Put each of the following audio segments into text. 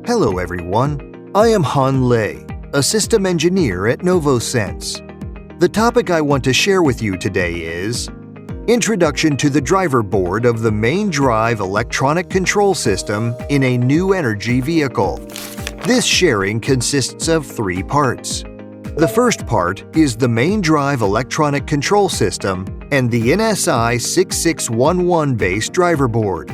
Hello everyone, I am Han Lei, a system engineer at NOVOSENSE. The topic I want to share with you today is Introduction to the driver board of the main drive electronic control system in a new energy vehicle. This sharing consists of 3 parts. The first part is the main drive electronic control system and the NSI 6611 base driver board.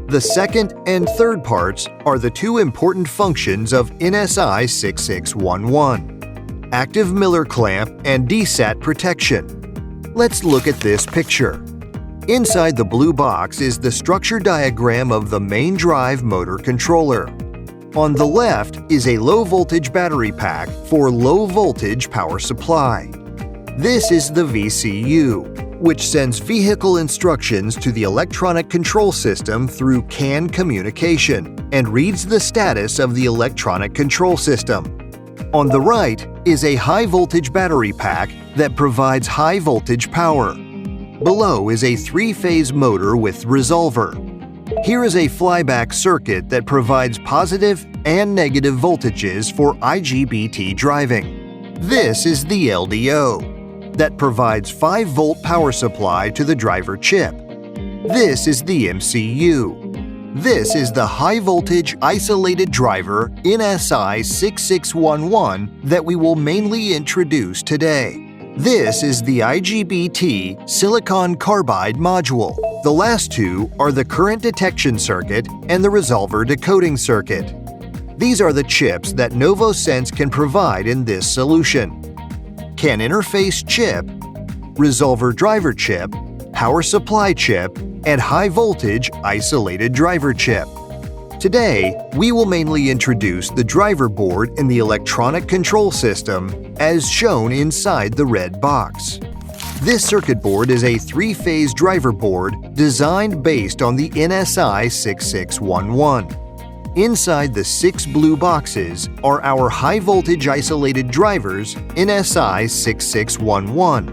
The second and third parts are the 2 important functions of NSI 6611: active Miller clamp and DESAT protection. Let's look at this picture. Inside the blue box is the structure diagram of the main drive motor controller. On the left is a low-voltage battery pack for low-voltage power supply. This is the VCU, which sends vehicle instructions to the electronic control system through CAN communication and reads the status of the electronic control system. On the right is a high-voltage battery pack that provides high-voltage power. Below is a 3-phase motor with resolver. Here is a flyback circuit that provides positive and negative voltages for IGBT driving. This is the LDO that provides 5-volt power supply to the driver chip. This is the MCU. This is the high-voltage isolated driver NSI 6611 that we will mainly introduce today. This is the IGBT silicon carbide module. The last 2 are the current detection circuit and the resolver decoding circuit. These are the chips that NOVOSENSE can provide in this solution: CAN interface chip, resolver driver chip, power supply chip, and high-voltage isolated driver chip. Today, we will mainly introduce the driver board in the electronic control system as shown inside the red box. This circuit board is a 3-phase driver board designed based on the NSI 6611. Inside the 6 blue boxes are our high-voltage isolated drivers NSI 6611.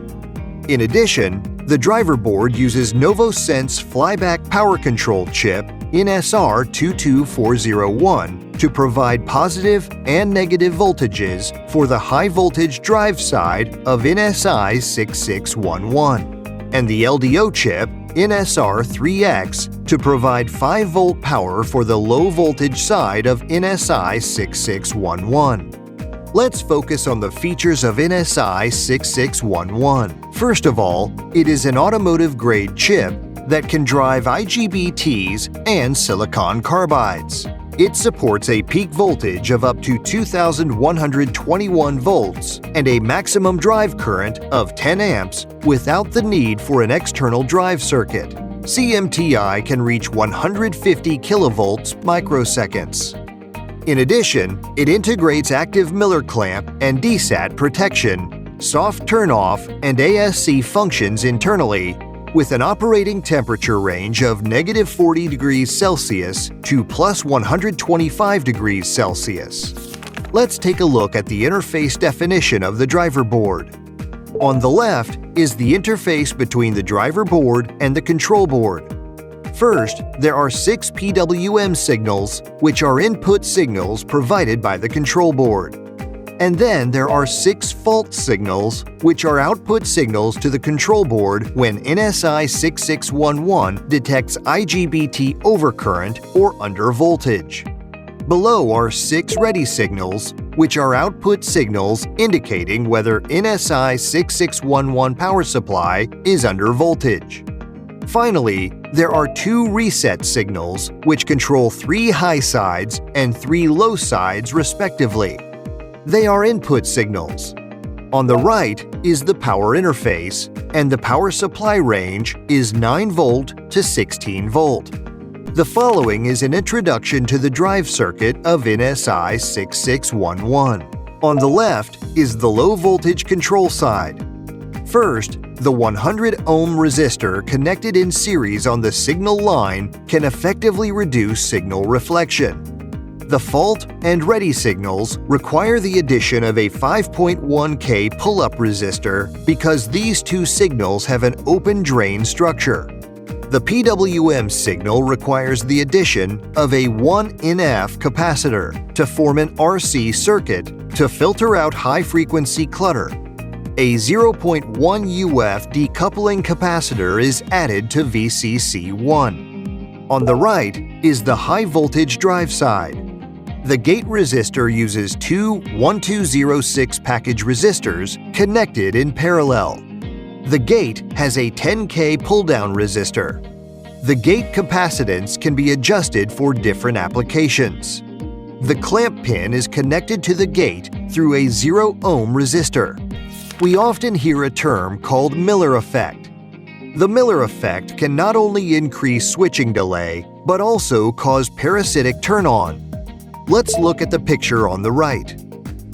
In addition, the driver board uses NOVOSENSE flyback power control chip NSR 22401 to provide positive and negative voltages for the high-voltage drive side of NSI 6611, and the LDO chip NSR3X to provide 5-volt power for the low-voltage side of NSI 6611. Let's focus on the features of NSI 6611. First of all, it is an automotive-grade chip that can drive IGBTs and silicon carbides. It supports a peak voltage of up to 2,121 volts and a maximum drive current of 10 amps without the need for an external drive circuit. CMTI can reach 150 kilovolts microseconds. In addition, it integrates active Miller clamp and DESAT protection, soft turn-off, and ASC functions internally, with an operating temperature range of -40 degrees Celsius to +125 degrees Celsius. Let's take a look at the interface definition of the driver board. On the left is the interface between the driver board and the control board. First, there are 6 PWM signals, which are input signals provided by the control board. And then there are 6 fault signals, which are output signals to the control board when NSI 6611 detects IGBT overcurrent or undervoltage. Below are 6 ready signals, which are output signals indicating whether NSI 6611 power supply is under voltage. Finally, there are 2 reset signals, which control 3 high sides and 3 low sides respectively. They are input signals. On the right is the power interface, and the power supply range is 9 volt to 16 volt. The following is an introduction to the drive circuit of NSI 6611. On the left is the low-voltage control side. First, the 100-ohm resistor connected in series on the signal line can effectively reduce signal reflection. The fault and ready signals require the addition of a 5.1K pull-up resistor because these two signals have an open drain structure. The PWM signal requires the addition of a 1NF capacitor to form an RC circuit to filter out high-frequency clutter. A 0.1 UF decoupling capacitor is added to VCC1. On the right is the high-voltage drive side. The gate resistor uses two 1206 package resistors connected in parallel. The gate has a 10K pull-down resistor. The gate capacitance can be adjusted for different applications. The clamp pin is connected to the gate through a 0-ohm resistor. We often hear a term called Miller effect. The Miller effect can not only increase switching delay, but also cause parasitic turn-on. Let's look at the picture on the right.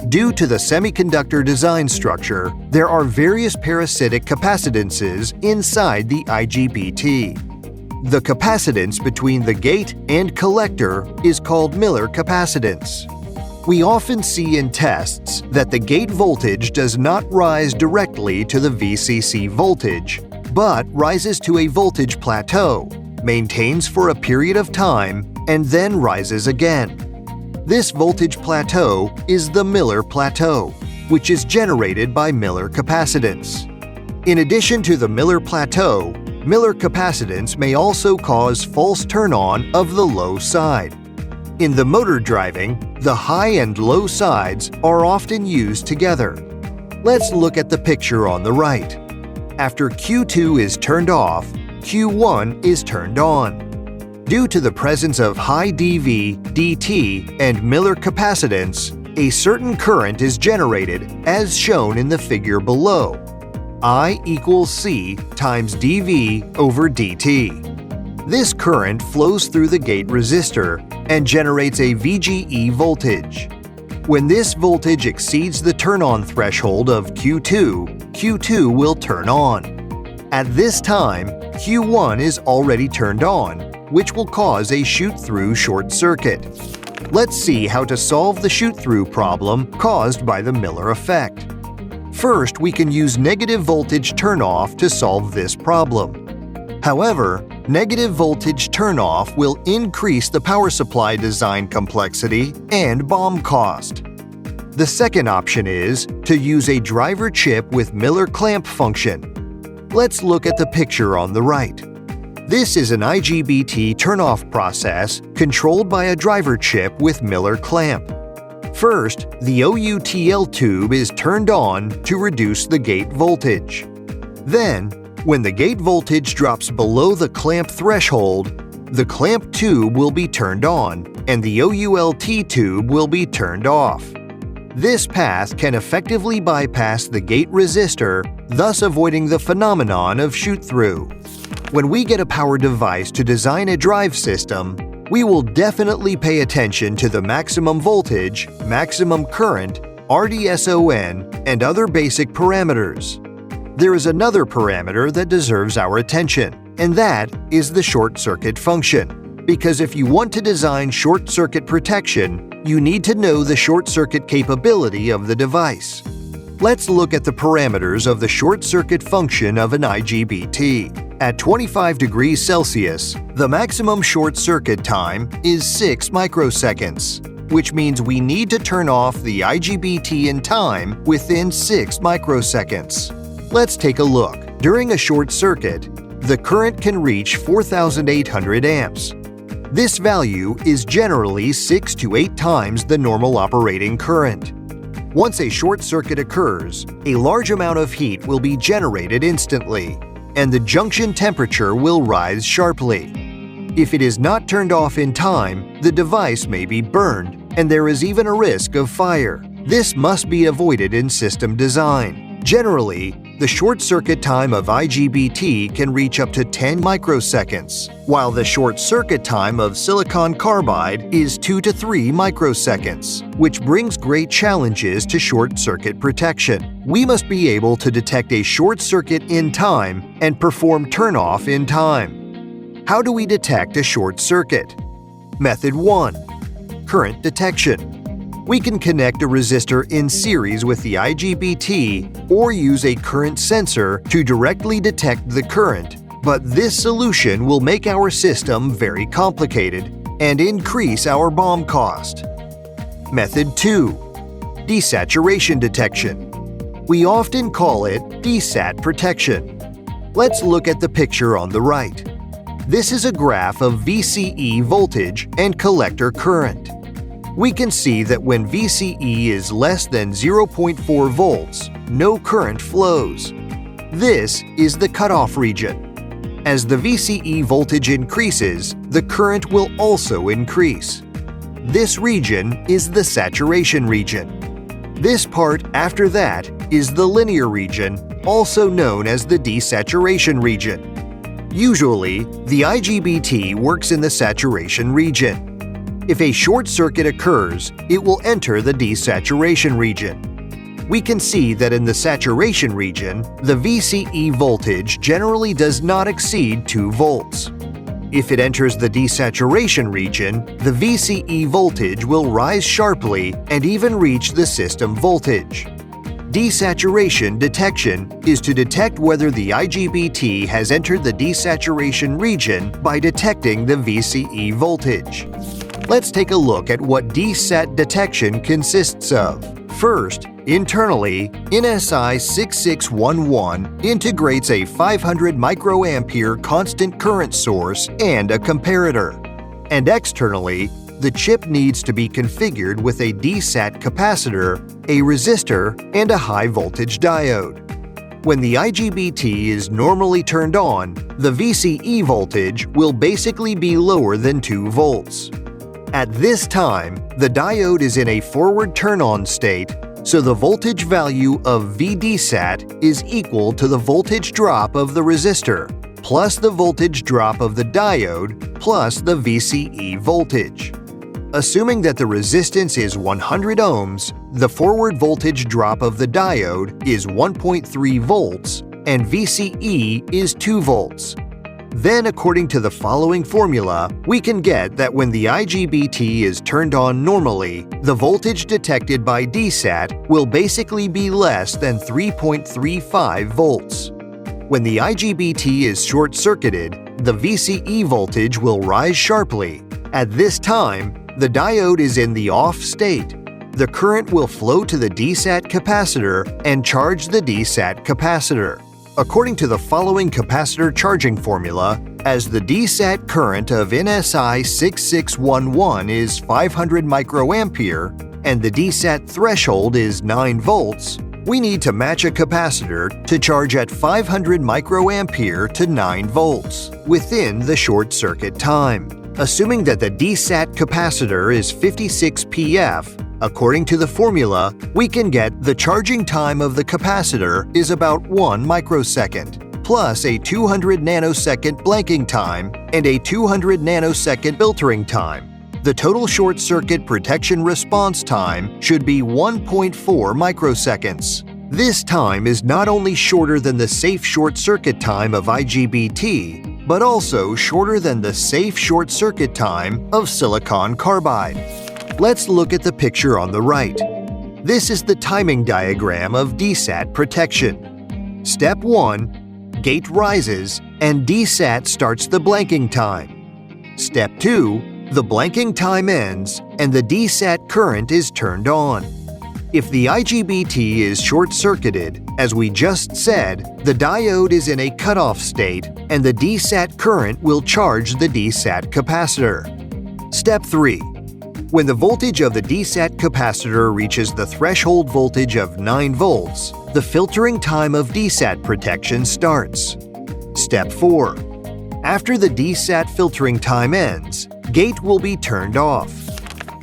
Due to the semiconductor design structure, there are various parasitic capacitances inside the IGBT. The capacitance between the gate and collector is called Miller capacitance. We often see in tests that the gate voltage does not rise directly to the VCC voltage, but rises to a voltage plateau, maintains for a period of time, and then rises again. This voltage plateau is the Miller plateau, which is generated by Miller capacitance. In addition to the Miller plateau, Miller capacitance may also cause false turn-on of the low side. In the motor driving, the high and low sides are often used together. Let's look at the picture on the right. After Q2 is turned off, Q1 is turned on. Due to the presence of high dV, dt, and Miller capacitance, a certain current is generated as shown in the figure below. I equals C times dV over dt. This current flows through the gate resistor and generates a VGE voltage. When this voltage exceeds the turn-on threshold of Q2, Q2 will turn on. At this time, Q1 is already turned on, which will cause a shoot-through short circuit. Let's see how to solve the shoot-through problem caused by the Miller effect. First, we can use negative voltage turn-off to solve this problem. However, negative voltage turn-off will increase the power supply design complexity and BOM cost. The second option is to use a driver chip with Miller clamp function. Let's look at the picture on the right. This is an IGBT turn-off process controlled by a driver chip with Miller clamp. First, the OUTL tube is turned on to reduce the gate voltage. Then, when the gate voltage drops below the clamp threshold, the clamp tube will be turned on and the OULT tube will be turned off. This path can effectively bypass the gate resistor, thus avoiding the phenomenon of shoot-through. When we get a power device to design a drive system, we will definitely pay attention to the maximum voltage, maximum current, RDSON, and other basic parameters. There is another parameter that deserves our attention, and that is the short circuit function. Because if you want to design short circuit protection, you need to know the short circuit capability of the device. Let's look at the parameters of the short circuit function of an IGBT. At 25 degrees Celsius, the maximum short circuit time is 6 microseconds, which means we need to turn off the IGBT in time within 6 microseconds. Let's take a look. During a short circuit, the current can reach 4,800 amps. This value is generally 6 to 8 times the normal operating current. Once a short circuit occurs, a large amount of heat will be generated instantly, and the junction temperature will rise sharply. If it is not turned off in time, the device may be burned, and there is even a risk of fire. This must be avoided in system design. Generally, the short circuit time of IGBT can reach up to 10 microseconds, while the short circuit time of silicon carbide is 2 to 3 microseconds, which brings great challenges to short circuit protection. We must be able to detect a short circuit in time and perform turn-off in time. How do we detect a short circuit? Method 1. current detection. We can connect a resistor in series with the IGBT or use a current sensor to directly detect the current, but this solution will make our system very complicated and increase our BOM cost. Method 2. Desaturation detection. We often call it DESAT protection. Let's look at the picture on the right. This is a graph of VCE voltage and collector current. We can see that when VCE is less than 0.4 volts, no current flows. This is the cutoff region. As the VCE voltage increases, the current will also increase. This region is the saturation region. This part after that is the linear region, also known as the desaturation region. Usually, the IGBT works in the saturation region. If a short circuit occurs, it will enter the desaturation region. We can see that in the saturation region, the VCE voltage generally does not exceed 2 volts. If it enters the desaturation region, the VCE voltage will rise sharply and even reach the system voltage. Desaturation detection is to detect whether the IGBT has entered the desaturation region by detecting the VCE voltage. Let's take a look at what DESAT detection consists of. First, internally, NSI 6611 integrates a 500 microampere constant current source and a comparator. And externally, the chip needs to be configured with a DESAT capacitor, a resistor, and a high-voltage diode. When the IGBT is normally turned on, the VCE voltage will basically be lower than 2 volts. At this time, the diode is in a forward turn-on state, so the voltage value of VDESAT is equal to the voltage drop of the resistor, plus the voltage drop of the diode, plus the VCE voltage. Assuming that the resistance is 100 ohms, the forward voltage drop of the diode is 1.3 volts, and VCE is 2 volts. Then, according to the following formula, we can get that when the IGBT is turned on normally, the voltage detected by DESAT will basically be less than 3.35 volts. When the IGBT is short-circuited, the VCE voltage will rise sharply. At this time, the diode is in the off state. The current will flow to the DESAT capacitor and charge the DESAT capacitor. According to the following capacitor charging formula, as the DESAT current of NSI 6611 is 500 microampere and the DESAT threshold is 9 volts, we need to match a capacitor to charge at 500 microampere to 9 volts within the short circuit time. Assuming that the DESAT capacitor is 56 pF, according to the formula, we can get the charging time of the capacitor is about 1 microsecond, plus a 200 nanosecond blanking time and a 200 nanosecond filtering time. The total short circuit protection response time should be 1.4 microseconds. This time is not only shorter than the safe short circuit time of IGBT, but also shorter than the safe short circuit time of silicon carbide. Let's look at the picture on the right. This is the timing diagram of DESAT protection. Step 1. Gate rises and DESAT starts the blanking time. Step 2. The blanking time ends and the DESAT current is turned on. If the IGBT is short-circuited, as we just said, the diode is in a cutoff state and the DESAT current will charge the DESAT capacitor. Step 3. When the voltage of the DESAT capacitor reaches the threshold voltage of 9 volts, the filtering time of DESAT protection starts. Step 4. After the DESAT filtering time ends, gate will be turned off.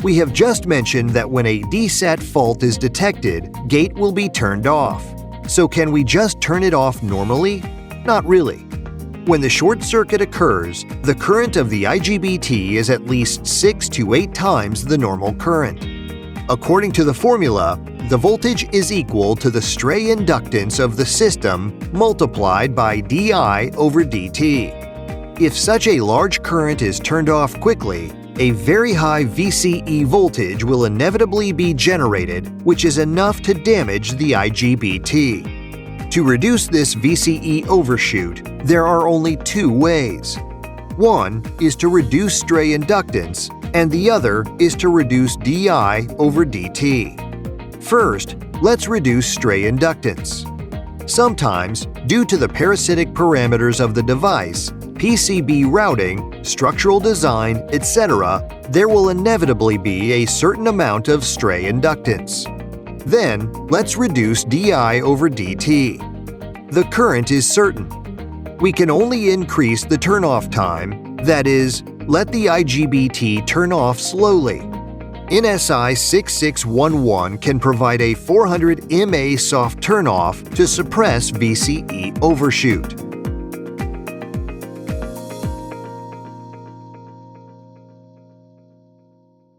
We have just mentioned that when a DESAT fault is detected, gate will be turned off. So can we just turn it off normally? Not really. When the short circuit occurs, the current of the IGBT is at least 6 to 8 times the normal current. According to the formula, the voltage is equal to the stray inductance of the system multiplied by dI over dt. If such a large current is turned off quickly, a very high VCE voltage will inevitably be generated, which is enough to damage the IGBT. To reduce this VCE overshoot, there are only two ways. One is to reduce stray inductance, and the other is to reduce DI over DT. First, let's reduce stray inductance. Sometimes, due to the parasitic parameters of the device, PCB routing, structural design, etc., there will inevitably be a certain amount of stray inductance. Then, let's reduce DI over DT. The current is certain. We can only increase the turn-off time, that is, let the IGBT turn off slowly. NSI 6611 can provide a 400 mA soft turn-off to suppress VCE overshoot.